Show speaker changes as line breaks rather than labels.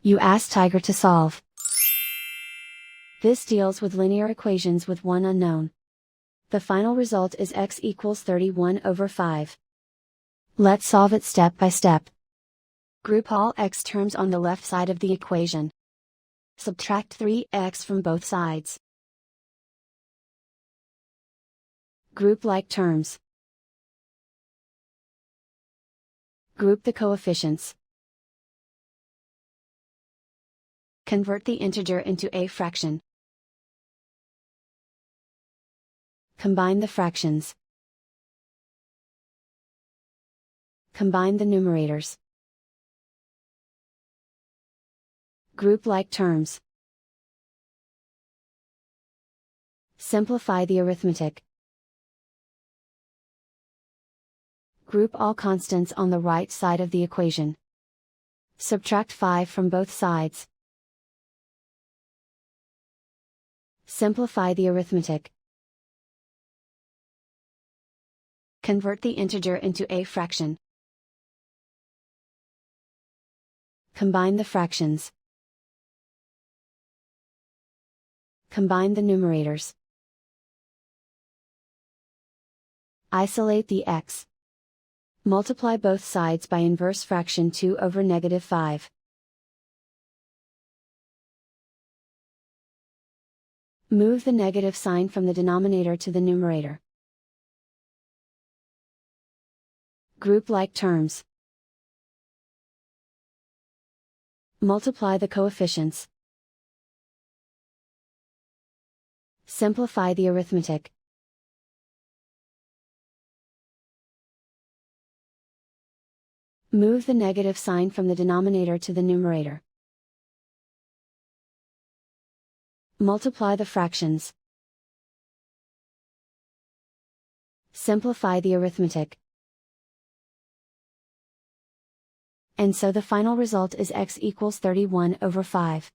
You ask Tiger to solve. This deals with linear equations with one unknown. The final result is x equals 31 over 5. Let's solve it step by step. Group all x terms on the left side of the equation. Subtract 3x from both sides. Group like terms. Group the coefficients. Convert the integer into a fraction. Combine the fractions. Combine the numerators. Group like terms. Simplify the arithmetic. Group all constants on the right side of the equation. Subtract 5 from both sides. Simplify the arithmetic. Convert the integer into a fraction. Combine the fractions. Combine the numerators. Isolate the x. Multiply both sides by inverse fraction 2 over -5. Move the negative sign from the denominator to the numerator. Group like terms. Multiply the coefficients. Simplify the arithmetic. Move the negative sign from the denominator to the numerator. Multiply the fractions. Simplify the arithmetic. And so the final result is x equals 31 over 5.